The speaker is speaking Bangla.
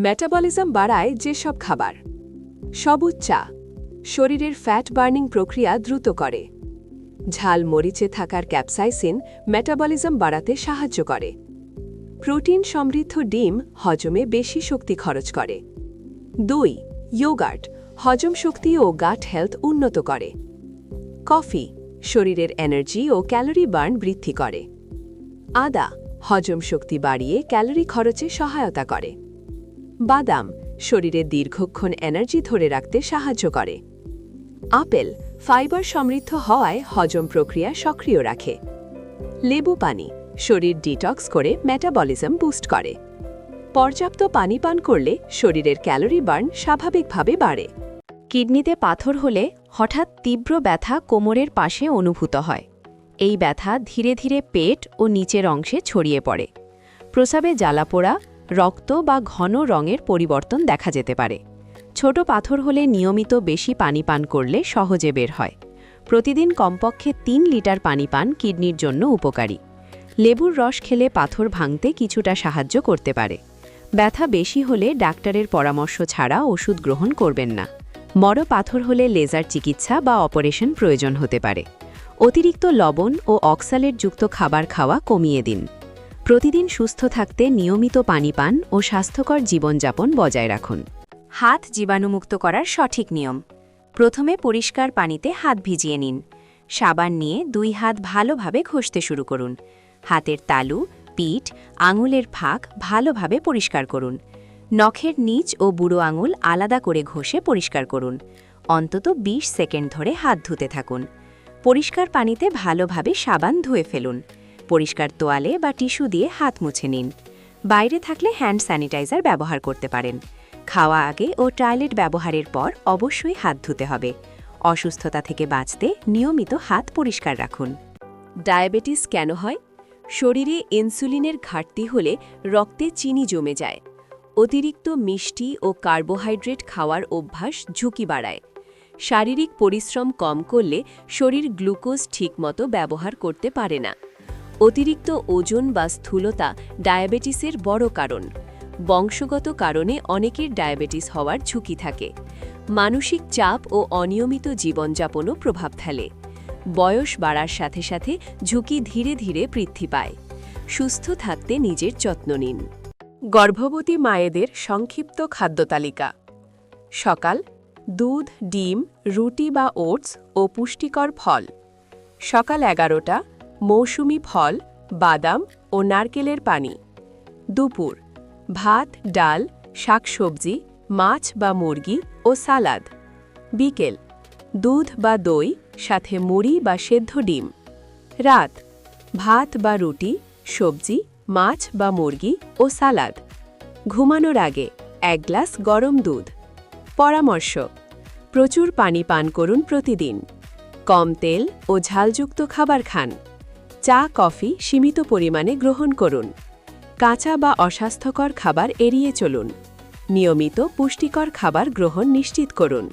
মেটাবলিজম বাড়ায় যেসব খাবার। সবুজ চা শরীরের ফ্যাট বার্নিং প্রক্রিয়া দ্রুত করে। ঝাল মরিচে থাকার ক্যাপসাইসিন মেটাবলিজম বাড়াতে সাহায্য করে। প্রোটিন সমৃদ্ধ ডিম হজমে বেশি শক্তি খরচ করে। 2. ইয়োগার্ট হজম শক্তি ও গাট হেলথ উন্নত করে। কফি শরীরের এনার্জি ও ক্যালোরি বার্ন বৃদ্ধি করে। আদা হজম শক্তি বাড়িয়ে ক্যালোরি খরচে সহায়তা করে। বাদাম শরীরে দীর্ঘক্ষণ এনার্জি ধরে রাখতে সাহায্য করে। আপেল ফাইবার সমৃদ্ধ হওয়ায় হজম প্রক্রিয়া সক্রিয় রাখে। লেবু পানি শরীর ডিটক্স করে মেটাবলিজম বুস্ট করে। পর্যাপ্ত পানি পান করলে শরীরের ক্যালোরি বার্ন স্বাভাবিকভাবে বাড়ে। কিডনিতে পাথর হলে হঠাৎ তীব্র ব্যথা কোমরের পাশে অনুভূত হয়। এই ব্যথা ধীরে ধীরে পেট ও নিচের অংশে ছড়িয়ে পড়ে। প্রস্রাবে জ্বালাপোড়া, রক্ত বা ঘন রঙের পরিবর্তন দেখা যেতে পারে। ছোট পাথর হলে নিয়মিত বেশি পানি পান করলে সহজে বের হয়। প্রতিদিন কমপক্ষে 3 লিটার পানি পান কিডনির জন্য উপকারী। লেবুর রস খেলে পাথর ভাঙতে কিছুটা সাহায্য করতে পারে। ব্যথা বেশি হলে ডাক্তারের পরামর্শ ছাড়া ওষুধ গ্রহণ করবেন না। বড় পাথর হলে লেজার চিকিৎসা বা অপারেশন প্রয়োজন হতে পারে। অতিরিক্ত লবণ ও অক্সালেটযুক্ত খাবার খাওয়া কমিয়ে দিন। প্রতিদিন সুস্থ থাকতে নিয়মিত পানি পান ও স্বাস্থ্যকর জীবনযাপন বজায় রাখুন। হাত জীবাণুমুক্ত করার সঠিক নিয়ম। প্রথমে পরিষ্কার পানিতে হাত ভিজিয়ে নিন। সাবান নিয়ে 2 হাত ভালোভাবে ঘষতে শুরু করুন। হাতের তালু, পিঠ, আঙুলের ফাঁক ভালোভাবে পরিষ্কার করুন। নখের নিচ ও বুড়ো আঙুল আলাদা করে ঘষে পরিষ্কার করুন। অন্তত 20 সেকেন্ড ধরে হাত ধুতে থাকুন। পরিষ্কার পানিতে ভালোভাবে সাবান ধুয়ে ফেলুন। পরিষ্কার তোয়ালে বা টিস্যু দিয়ে হাত মুছে নিন। বাইরে থাকলে হ্যান্ড স্যানিটাইজার ব্যবহার করতে পারেন। খাওয়া আগে ও টয়লেট ব্যবহারের পর অবশ্যই হাত ধুতে হবে। অসুস্থতা থেকে বাঁচতে নিয়মিত হাত পরিষ্কার রাখুন। ডায়াবেটিস কেন হয়? শরীরে ইনসুলিনের ঘাটতি হলে রক্তে চিনি জমে যায়। অতিরিক্ত মিষ্টি ও কার্বোহাইড্রেট খাওয়ার অভ্যাস ঝুঁকি বাড়ায়। শারীরিক পরিশ্রম কম করলে শরীর গ্লুকোজ ঠিকমতো ব্যবহার করতে পারে না। অতিরিক্ত ওজন বা স্থূলতা ডায়াবেটিসের বড় কারণ। বংশগত কারণে অনেকের ডায়াবেটিস হওয়ার ঝুঁকি থাকে। মানসিক চাপ ও অনিয়মিত জীবনযাপনও প্রভাব ফেলে। বয়স বাড়ার সাথে সাথে ঝুঁকি ধীরে ধীরে বৃদ্ধি পায়। সুস্থ থাকতে নিজের যত্ন নিন। গর্ভবতী মায়েদের সংক্ষিপ্ত খাদ্য তালিকা। সকাল দুধ, ডিম, রুটি বা ওটস ও পুষ্টিকর ফল। সকাল 11টা মৌসুমি ফল, বাদাম ও নারকেলের পানি। দুপুর ভাত, ডাল, শাকসবজি, মাছ বা মুরগি ও সালাদ। বিকেল দুধ বা দই, সাথে মুড়ি বা সেদ্ধ ডিম। রাত ভাত বা রুটি, সবজি, মাছ বা মুরগি ও সালাদ। ঘুমানোর আগে 1 গ্লাস গরম দুধ। পরামর্শ: প্রচুর পানি পান করুন প্রতিদিন। কম তেল ও ঝালযুক্ত খাবার খান। চা, কফি সীমিত পরিমাণে গ্রহণ করুন। কাঁচা বা অস্বাস্থ্যকর খাবার এড়িয়ে চলুন। নিয়মিত পুষ্টিকর খাবার গ্রহণ নিশ্চিত করুন।